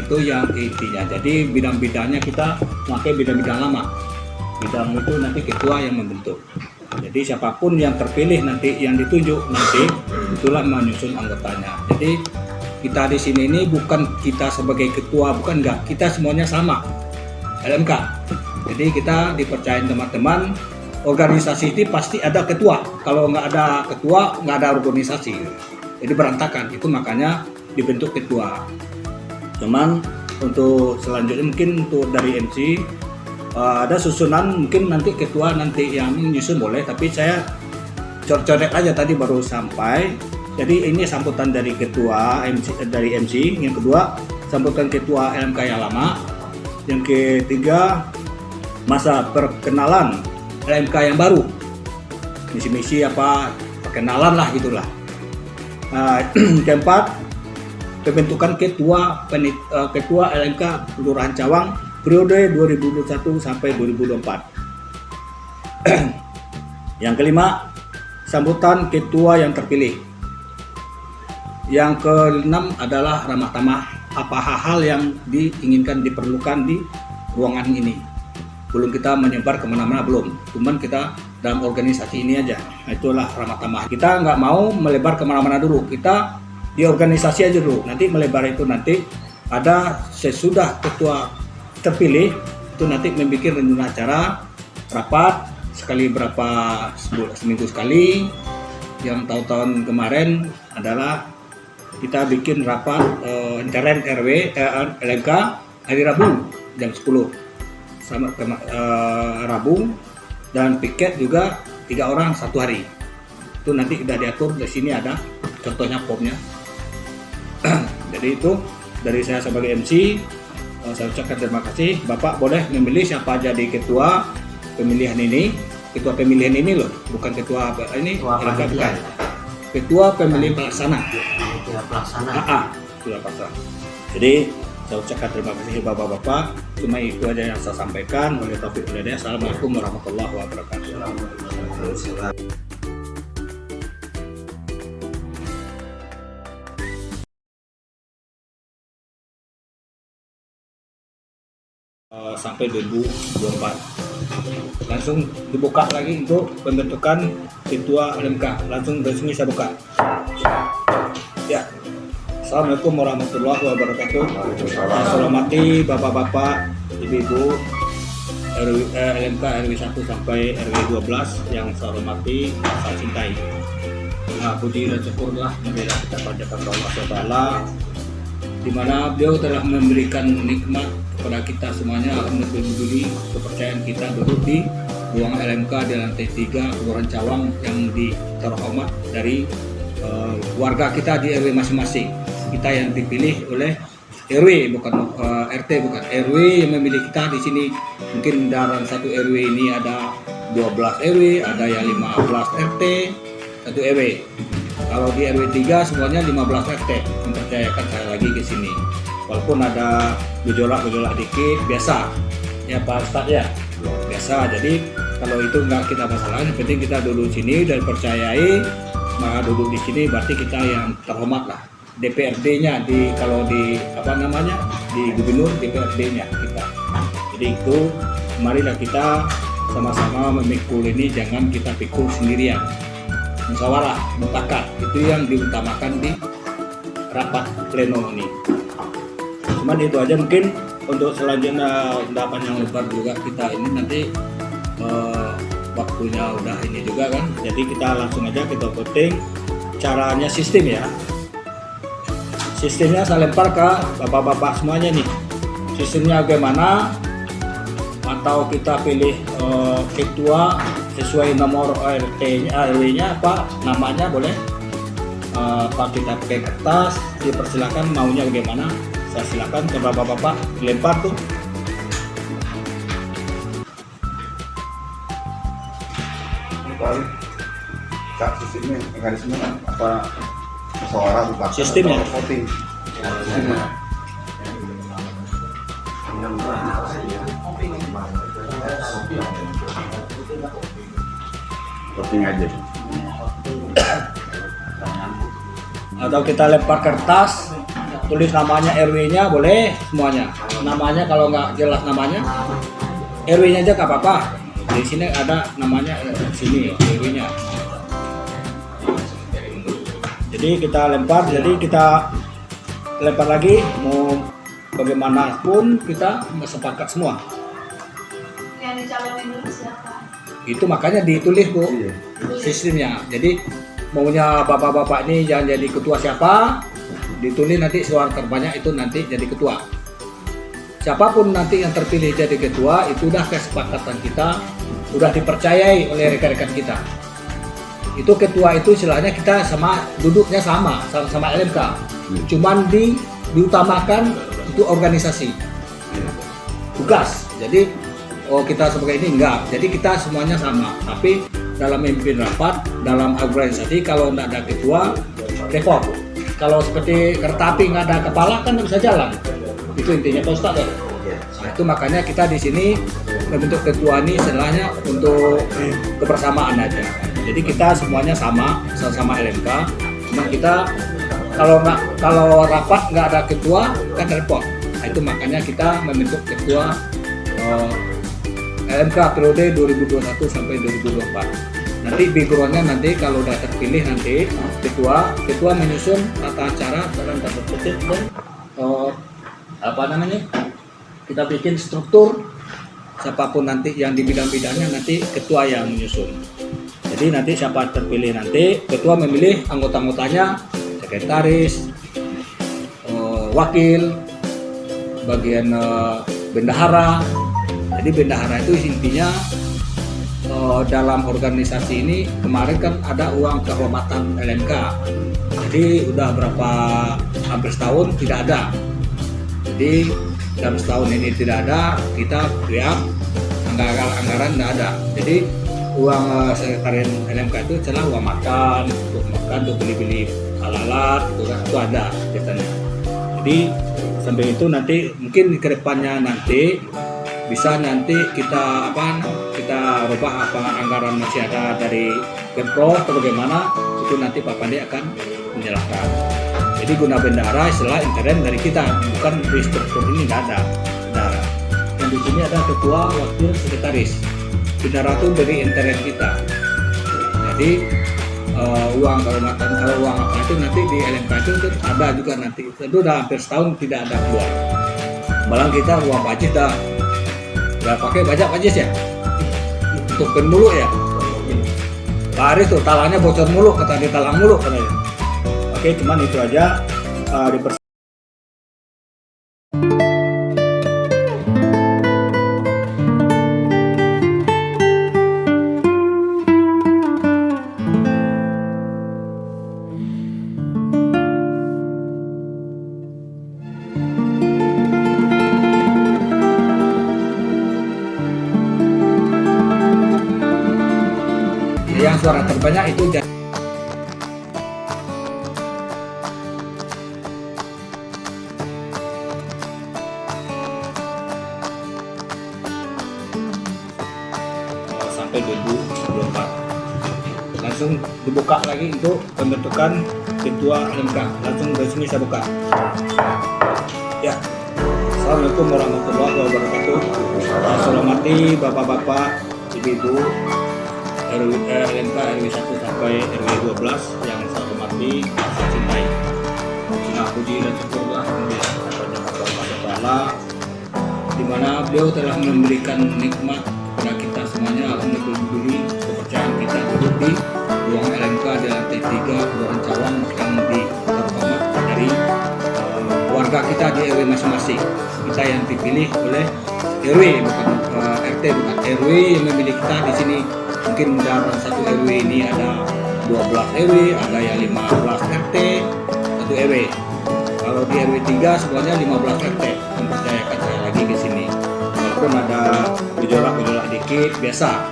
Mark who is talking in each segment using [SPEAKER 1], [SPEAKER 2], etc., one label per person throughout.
[SPEAKER 1] itu yang intinya. Jadi bidang-bidangnya kita pakai bidang-bidang lama. Bidang itu nanti ketua yang membentuk. Jadi siapapun yang terpilih nanti yang ditunjuk nanti itulah menyusun anggotanya. Jadi kita di sini ini bukan kita sebagai ketua, bukan, enggak. Kita semuanya sama LMK. Jadi kita dipercayain teman-teman, organisasi ini pasti ada ketua. Kalau nggak ada ketua, nggak ada organisasi. Jadi berantakan. Itu makanya dibentuk ketua. Cuman untuk selanjutnya mungkin untuk dari MC ada susunan, mungkin nanti ketua nanti yang menyusun boleh, tapi saya coret aja tadi baru sampai. Jadi ini sambutan dari ketua dari MC. Yang kedua sambutan ketua LMK yang lama. Yang ketiga masa perkenalan LMK yang baru, misi-misi apa, perkenalan lah gitulah. Keempat, pembentukan ketua LMK Kelurahan Cawang periode 2021 sampai 2024. Yang kelima, sambutan ketua yang terpilih. Yang keenam adalah ramah tamah apa hal-hal yang diinginkan diperlukan di ruangan ini. Belum kita menyebar kemana-mana, belum. Cuman kita dalam organisasi ini aja. Nah, itulah ramah tamah. Kita nggak mau melebar kemana-mana dulu. Kita di organisasi aja dulu. Nanti melebar itu nanti ada sesudah ketua terpilih itu nanti membuat rencana acara rapat sekali berapa seminggu sekali. Yang tahun-tahun kemarin adalah kita bikin rapat intern LMK hari Rabu jam 10 sama Rabu, dan piket juga 3 orang 1 hari. Itu nanti udah diatur di sini, ada contohnya formnya. Jadi itu dari saya sebagai MC. Saya ucapkan terima kasih. Bapak boleh memilih siapa jadi ketua pemilihan ini. Ketua pemilihan ini loh, bukan ketua ini. Bukan. Ketua pemilihan pelaksana. Ketua pelaksana. Ketua pelaksana. Jadi saya ucapkan terima kasih bapak-bapak. Cuma itu aja yang saya sampaikan. Oleh taufiq wal hidayah. Assalamualaikum warahmatullahi wabarakatuh. Sampai 2024 langsung dibuka lagi untuk pembentukan ketua LMK, langsung resmi saya buka ya. Assalamualaikum warahmatullahi wabarakatuh. Saya hormati bapak-bapak, ibu-ibu LMK RW 1 sampai RW 12 yang saya hormati, saya cintai. Puji dan syukurlah marilah kita panjatkan Allah SWT, di mana beliau telah memberikan nikmat kepada kita semuanya, alhamdulillah, kepercayaan kita duduk di ruang LMK di lantai 3 Kelurahan Cawang yang terhormat dari warga kita di RW masing-masing. Kita yang dipilih oleh RW, bukan RT, bukan RW yang memilih kita di sini. Mungkin dalam satu RW ini ada 12 RW, ada yang 15 RT, satu RW. Kalau di RW 3 semuanya 15 RT mempercayakan saya lagi ke sini. Walaupun ada gejolak dikit, biasa ya Pak Ustadz ya, biasa. Jadi kalau itu nggak kita masalah, yang penting kita duduk sini dan percayai, maka duduk di sini berarti kita yang terhormat lah. DPRD-nya kalau di di gubernur, DPRD-nya kita. Jadi itu marilah kita sama-sama memikul ini, jangan kita pikul sendirian. Musyawarah, mufakat, itu yang diutamakan di rapat pleno ini. Cuman itu aja, mungkin untuk selanjutnya endapan yang lebar juga kita ini nanti waktunya udah ini juga kan. Jadi kita langsung aja kita voting. Caranya sistem ya. Sistemnya saya lempar ke bapak-bapak semuanya nih. Sistemnya bagaimana? Atau kita pilih ketua sesuai nomor RT-nya, RW-nya apa namanya boleh. Pak kita pakai kertas, dipersilakan maunya bagaimana. Saya silakan ke bapak-bapak lempar tuh.
[SPEAKER 2] Kak, sistemnya mekanisme apa musyawarah mufakat
[SPEAKER 1] Sistemnya
[SPEAKER 2] voting? Sistemnya. Voting aja.
[SPEAKER 1] Atau kita lempar kertas tulis namanya, RW-nya boleh semuanya. Namanya kalau nggak jelas namanya, RW-nya aja nggak apa-apa. Di sini ada namanya sini RW-nya. Jadi kita lempar lagi, mau bagaimanapun kita sepakat semua.
[SPEAKER 3] Yang dicalonin dulu siapa?
[SPEAKER 1] Itu makanya ditulis Bu
[SPEAKER 2] Iya.
[SPEAKER 1] sistemnya. Jadi maunya bapak-bapak ini yang jadi ketua siapa, ditulis nanti suara terbanyak itu nanti jadi ketua. Siapapun nanti yang terpilih jadi ketua itu udah kesepakatan kita, udah dipercayai oleh rekan-rekan kita. Itu ketua itu istilahnya kita sama duduknya sama LMK. Cuman diutamakan itu organisasi, tugas. Jadi kita sebagai ini enggak. Jadi kita semuanya sama. Tapi dalam memimpin rapat, dalam organisasi kalau nggak ada ketua, repot. Kalau seperti kereta api nggak ada kepala kan nggak bisa jalan. Itu intinya Pak Ustadz ya. Nah, itu makanya kita di sini membentuk ketua ini istilahnya untuk kebersamaan aja. Jadi kita semuanya sama LMK. Cuma kita kalau rapat nggak ada ketua kan repot. Nah, itu makanya kita membentuk ketua LMK periode 2021 sampai 2024. Nanti backgroundnya nanti kalau udah terpilih nanti ketua menyusun tata acara dalam tata tertib dan kita bikin struktur siapapun nanti yang di bidang-bidangnya nanti ketua yang menyusun. Jadi nanti siapa terpilih nanti ketua memilih anggota-anggotanya, sekretaris, wakil, bagian bendahara. Jadi bendahara itu intinya dalam organisasi ini kemarin kan ada uang kehormatan LMK. Jadi udah hampir setahun tidak ada. Jadi dalam setahun ini tidak ada, kita lihat anggaran tidak ada. Jadi uang sekretariat LMK itu adalah uang makan, untuk beli-beli alat-alat, itu ada biasanya. Jadi sampai itu nanti mungkin ke depannya nanti bisa nanti kita rubah apa anggaran masih ada dari Pemprov atau bagaimana, itu nanti Pak Pandi akan menjelaskan. Jadi guna bendahara istilah intern dari kita, bukan di struktur ini nggak ada bendahara. Yang di sini ada ketua, wakil, sekretaris. Bendahara itu dari intern kita. Jadi uang kehormatan kalau uang apa itu nanti di LMK itu ada juga nanti. Itu udah hampir setahun tidak ada keluar. Malah kita uang pajak udah pakai banyak pajak ya. Untuk mulu ya. Pak Aris tuh talangnya bocor mulu, kata ditalang mulu katanya. Oke, cuman itu aja yang suara terbanyak itu sampai 2024 langsung dibuka lagi untuk pembentukan ketua LMK, langsung resmi saya buka ya. Assalamualaikum warahmatullahi wabarakatuh. Saya hormati bapak-bapak, ibu-ibu LMK RW 1 sampai RW 12 yang saya hormati, saya cintai. Puji dan syukurlah kepada Allah Taala, di mana beliau telah memberikan nikmat kepada kita semuanya. Alhamdulillah, kepercayaan kita duduk di ruang LMK di lantai 3 Kelurahan Cawang yang terhormat dari warga kita di RW masing-masing. Kita yang dipilih oleh RW, bukan RT, bukan RW yang memilih kita di sini. Mungkin dalam satu RW ini ada 12 RW, ada yang 15 RT, satu RW. Kalau di RW 3 semuanya 15 RT mempercayakan saya lagi ke sini. Walaupun ada gejolak-gejolak dikit, biasa.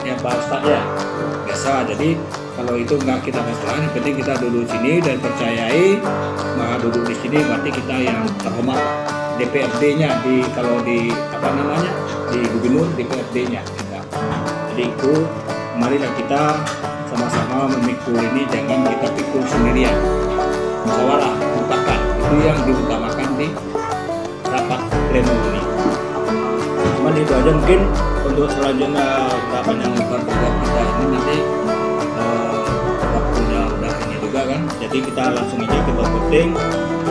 [SPEAKER 1] Ya Pak Ustadz ya, biasa. Jadi kalau itu nggak kita masalah, yang penting kita duduk sini dan percayai. Maka duduk di sini berarti kita yang terhormat. DPRD-nya kalau di di gubernur DPRD-nya kita. Jadi itu marilah kita sama-sama memikul ini, jangan kita pikul sendirian. Musyawarah mufakat. itu yang diutamakan di rapat pleno ini. Cuman itu aja, mungkin untuk selanjutnya tahapan yang berbuat kita ini nanti waktunya udah ini juga kan, jadi kita langsung aja kita voting.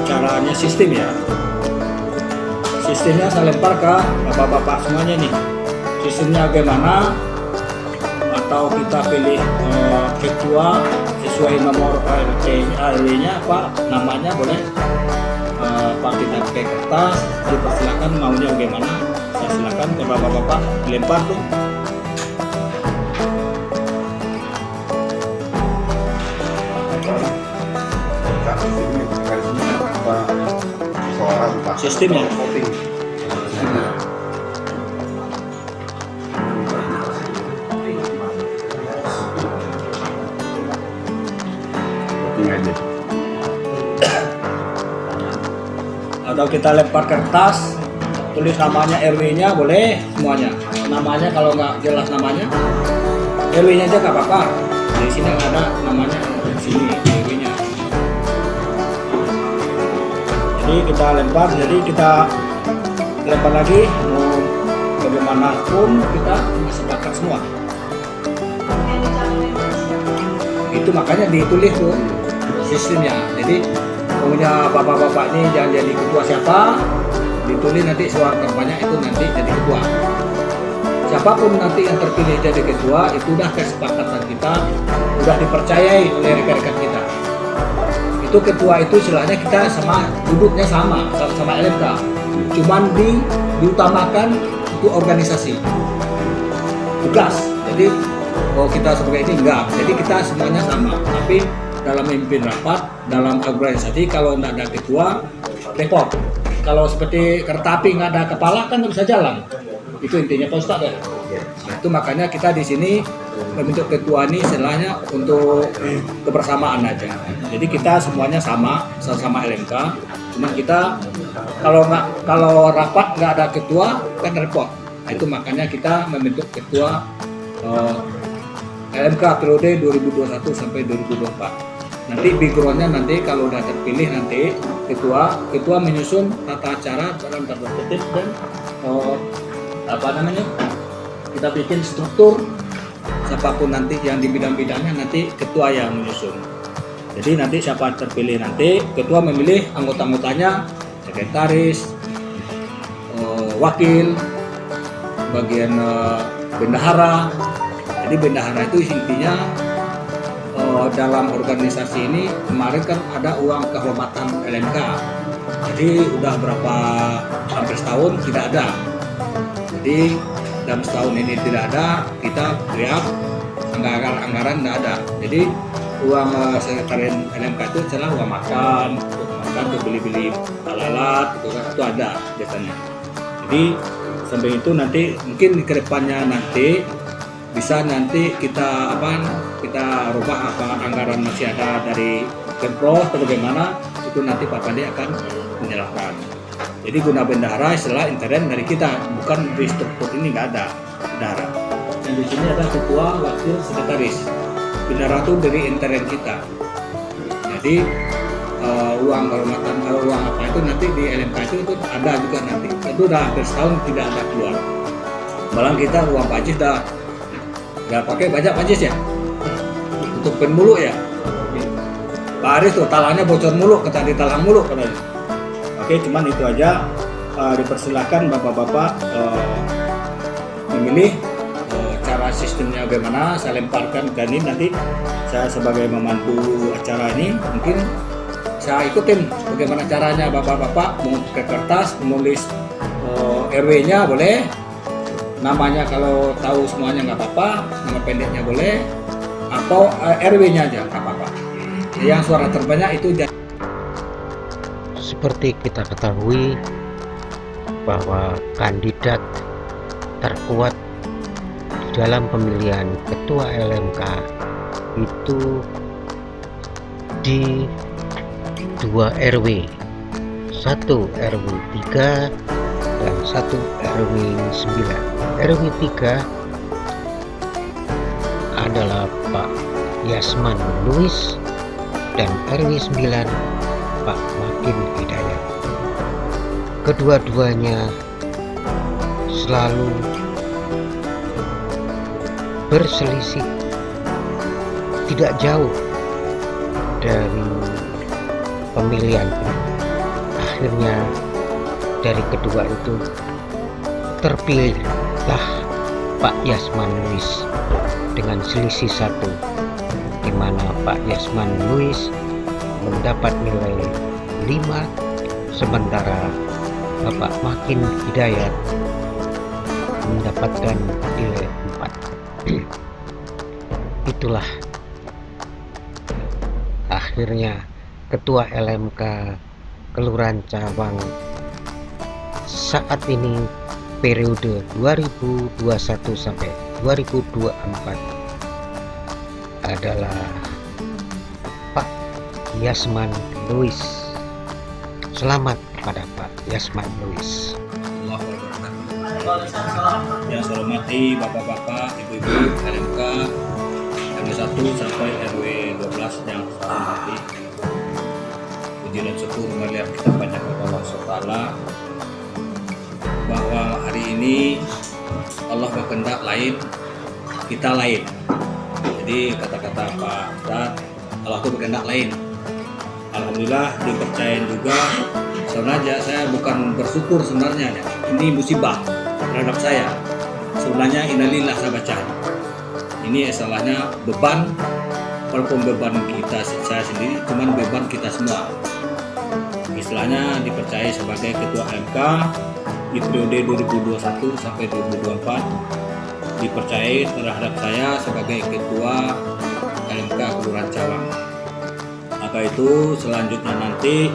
[SPEAKER 1] Caranya sistem ya, sistemnya saya lempar ke bapak-bapak semuanya nih, sistemnya bagaimana, atau kita pilih ketua sesuai nomor RW-nya apa namanya, boleh Pak kita pakai kertas, dipersilakan maunya bagaimana. Saya silakan ke bapak-bapak lempar tuh.
[SPEAKER 2] Kak, sistemnya mekanisme apa suara mutlak
[SPEAKER 1] Sistemnya.
[SPEAKER 2] voting. Voting aja.
[SPEAKER 1] Atau kita lempar kertas, tulis namanya RW-nya, boleh semuanya. Namanya kalau nggak jelas namanya, RW-nya aja nggak apa-apa. Di sini nggak ada namanya, di sini RW-nya. Jadi kita lempar lagi, mau bagaimanapun kita sepakat semua.
[SPEAKER 3] Yang dicalonin dari siapa?
[SPEAKER 1] Itu makanya ditulis tuh sistemnya. Jadi punya bapak-bapak ini jangan jadi ketua siapa, ditulis nanti suara terbanyak itu nanti jadi ketua. Siapapun nanti yang terpilih jadi ketua, itu udah kesepakatan kita, udah dipercayai oleh rekan-rekan kita. Itu ketua itu istilahnya kita sama duduknya sama LMK, cuman diutamakan itu organisasi tugas. Jadi kita sebagai ini enggak, jadi kita semuanya sama, tapi dalam memimpin rapat, dalam organisasi kalau nggak ada ketua repot. Kalau seperti kereta api nggak ada kepala kan nggak bisa jalan. Itu intinya Pak Ustadz ya. Nah, itu makanya kita di sini membentuk ketua ini istilahnya untuk kebersamaan aja. Jadi kita semuanya sama LMK. Cuma kita kalau rapat nggak ada ketua kan repot. Nah, itu makanya kita membentuk ketua LMK periode 2021 sampai 2024. Nanti backgroundnya nanti kalau udah terpilih nanti ketua menyusun tata acara dalam tata tertib dan kita bikin struktur, siapapun nanti yang di bidang-bidangnya nanti ketua yang menyusun. Jadi nanti siapa terpilih nanti ketua memilih anggota-anggotanya, sekretaris, wakil, bagian bendahara. Jadi bendahara itu intinya dalam organisasi ini kemarin kan ada uang kehormatan LMK. Jadi udah hampir setahun tidak ada. Jadi dalam setahun ini tidak ada, kita teriak anggaran tidak ada. Jadi uang sekretariat LMK itu adalah uang makan, untuk beli-beli alat itu ada biasanya. Jadi sampai itu nanti mungkin ke depannya nanti bisa nanti kita rubah apa anggaran masih ada dari Pemprov atau bagaimana, itu nanti Pak Pandi akan menyerahkan. Jadi guna bendahara istilah intern dari kita, bukan di struktur ini nggak ada bendahara. Yang di sini ada ketua, wakil, sekretaris. Bendahara itu dari intern kita. Jadi uang kehormatan, uang apa itu nanti di LMK itu ada juga nanti. Itu udah hampir setahun tidak ada keluar. Malah kita uang pajis nggak pakai banyak pajis ya, tutupin mulu ya. Pak Aris tuh talangnya bocor mulu, kata ditalang mulu katanya. Oke, cuman itu aja. Dipersilakan bapak-bapak memilih cara sistemnya bagaimana. Saya lemparkan ke ini, nanti saya sebagai memandu acara ini mungkin saya ikutin bagaimana caranya bapak-bapak mau ke kertas menulis RW-nya boleh, namanya kalau tahu semuanya nggak apa-apa, nama pendeknya boleh, atau RW-nya aja nggak apa-apa. Yang suara terbanyak itu
[SPEAKER 4] seperti kita ketahui bahwa kandidat terkuat di dalam pemilihan ketua LMK itu di 2 RW, 1 RW 3 dan 1 RW 9. RW 3 adalah Pak Yasman Luis dan RW 9 Bapak Makin Hidayat. Kedua-duanya selalu berselisih, tidak jauh dari pemilihan. Akhirnya dari kedua itu terpilihlah Pak Yasman Luis dengan selisih 1, di mana Pak Yasman Luis mendapat nilai 5, sementara Bapak Makin Hidayat mendapatkan nilai 4. Itulah akhirnya Ketua LMK Kelurahan Cawang saat ini periode 2021 sampai 2024 adalah Pak Yasman Luis. Selamat kepada Pak Yasman Luis.
[SPEAKER 1] Yang saya hormati Bapak-bapak, Ibu-ibu LMK RW 1 sampai RW 12 yang saya hormati. Puji dan syukur melihat kita banyak kepada Allah SWT bahwa hari ini Allah berkehendak lain, kita lain. Jadi kata-kata Pak Ustadz, Allah itu berkehendak lain. Alhamdulillah dipercayain juga. Sebenarnya saya bukan bersyukur sebenarnya, ini musibah terhadap saya. Sebenarnya innalillah saya baca. Ini salahnya beban, walaupun beban kita saya sendiri, cuman beban kita semua. Istilahnya dipercaya sebagai Ketua LMK di periode 2021 sampai 2024, dipercayai terhadap saya sebagai Ketua LMK Kelurahan Cawang. Maka itu selanjutnya nanti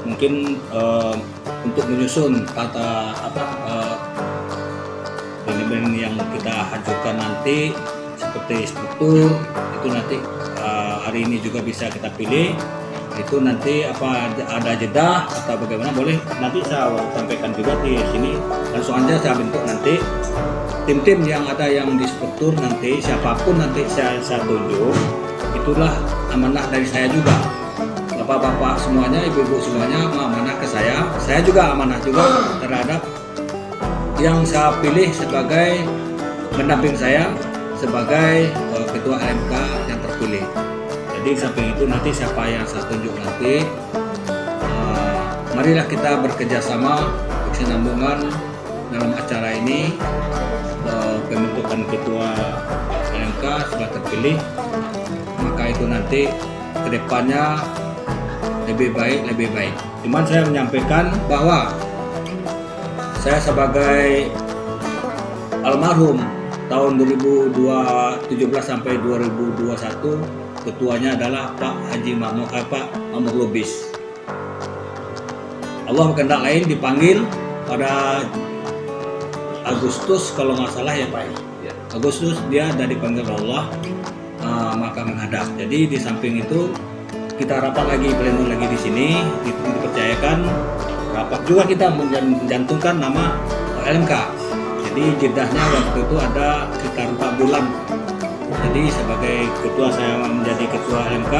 [SPEAKER 1] mungkin untuk menyusun kata benar-benar yang kita hancurkan nanti seperti struktur itu nanti hari ini juga bisa kita pilih. Itu nanti apa ada jeda atau bagaimana boleh nanti saya sampaikan juga di sini. Langsung aja saya bentuk nanti tim-tim yang ada yang di struktur nanti siapapun nanti saya tunjuk, itulah amanah dari saya juga. Bapak-bapak semuanya, ibu-ibu semuanya amanah ke saya juga amanah juga terhadap yang saya pilih sebagai pendamping saya sebagai Ketua LMK yang terpilih. Jadi samping itu nanti siapa yang saya tunjuk nanti, marilah kita bekerja sama berkesinambungan dalam acara ini. Pembentukan Ketua LMK sudah terpilih, maka itu nanti kedepannya lebih baik. Cuman saya menyampaikan bahwa saya sebagai almarhum tahun 2017 sampai 2021 ketuanya adalah Pak Haji Mamur Lubis. Allah berkehendak lain dipanggil pada Agustus kalau nggak salah ya Pak. Agustus dia ada dipanggil Allah, maka menghadap. Jadi di samping itu kita rapat lagi, pleno lagi di sini, dipercayakan rapat juga kita mencantumkan nama LMK. Jadi jedahnya waktu itu ada sekitar 4 bulan. Jadi sebagai ketua saya menjadi ketua LMK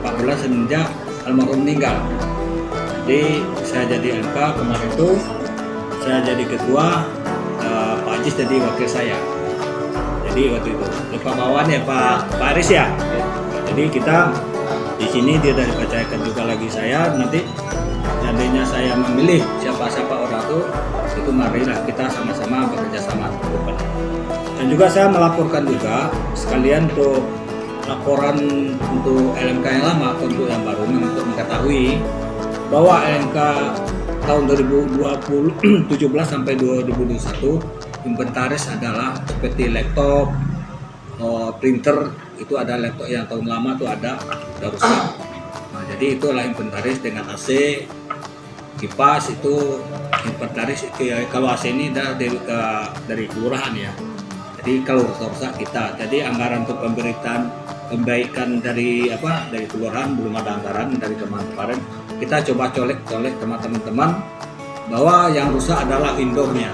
[SPEAKER 1] 4 bulan semenjak almarhum meninggal. Jadi saya jadi LMK kemarin itu saya jadi ketua, Pak Ajis jadi wakil saya. Jadi waktu itu Pak Bawan ya Pak Aris ya. Jadi kita di sini dia dari dipercayakan juga lagi saya nanti seandainya saya memilih siapa-siapa orang itu marilah kita sama-sama bekerja sama. Dan juga saya melaporkan juga sekalian untuk laporan untuk LMK yang lama untuk yang baru untuk mengetahui bahwa LMK tahun 2017 sampai 2021 inventaris adalah seperti laptop, printer, itu ada laptop yang tahun lama tuh ada rusak. Nah, jadi itulah inventaris dengan AC, kipas itu inventaris itu ya, kalau AC ini dari kelurahan ya. Jadi kalau rusak kita, jadi anggaran untuk pembaikan dari kelurahan belum ada anggaran dari kemarin. Kita coba colek sama teman-teman bahwa yang rusak adalah indoornya,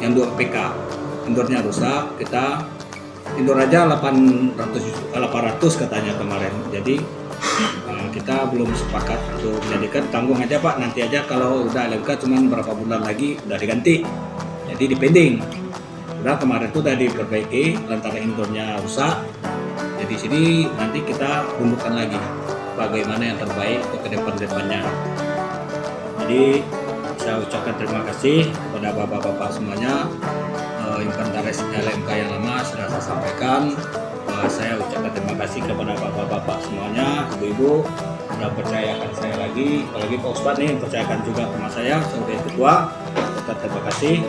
[SPEAKER 1] yang 2 PK, indoornya rusak. Kita indoor aja 800 katanya kemarin. Jadi Kita belum sepakat untuk menjadikan tanggung aja Pak, nanti aja kalau udah LMK cuman berapa bulan lagi udah diganti, jadi dipending. Udah kemarin tuh udah diperbaiki lantaran indoornya rusak, jadi sini nanti kita rumuskan lagi bagaimana yang terbaik untuk ke depannya. Jadi saya ucapkan terima kasih kepada bapak-bapak semuanya. Inventaris LMK yang lama sudah saya sampaikan. Saya ucapkan terima kasih kepada bapak-bapak semuanya, ibu-ibu sudah percayakan saya lagi, apalagi Pak Ustadz nih percayakan juga sama saya sebagai ketua. Terima kasih.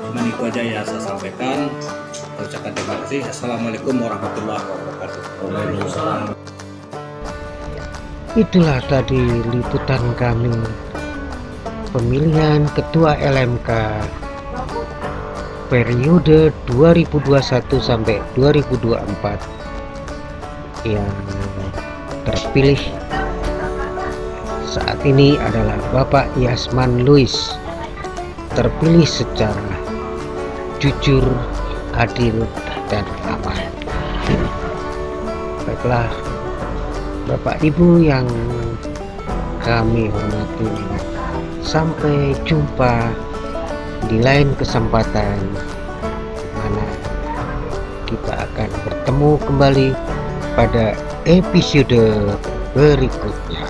[SPEAKER 1] Cuman itu aja ya saya sampaikan. Saya ucapkan terima kasih. Assalamualaikum warahmatullahi wabarakatuh.
[SPEAKER 4] Itulah tadi liputan kami pemilihan ketua LMK periode 2021 sampai 2024 yang terpilih saat ini adalah Bapak Yasman Louis, terpilih secara jujur, adil, dan aman. Baiklah Bapak Ibu yang kami hormati, sampai jumpa di lain kesempatan mana kita akan bertemu kembali pada episode berikutnya.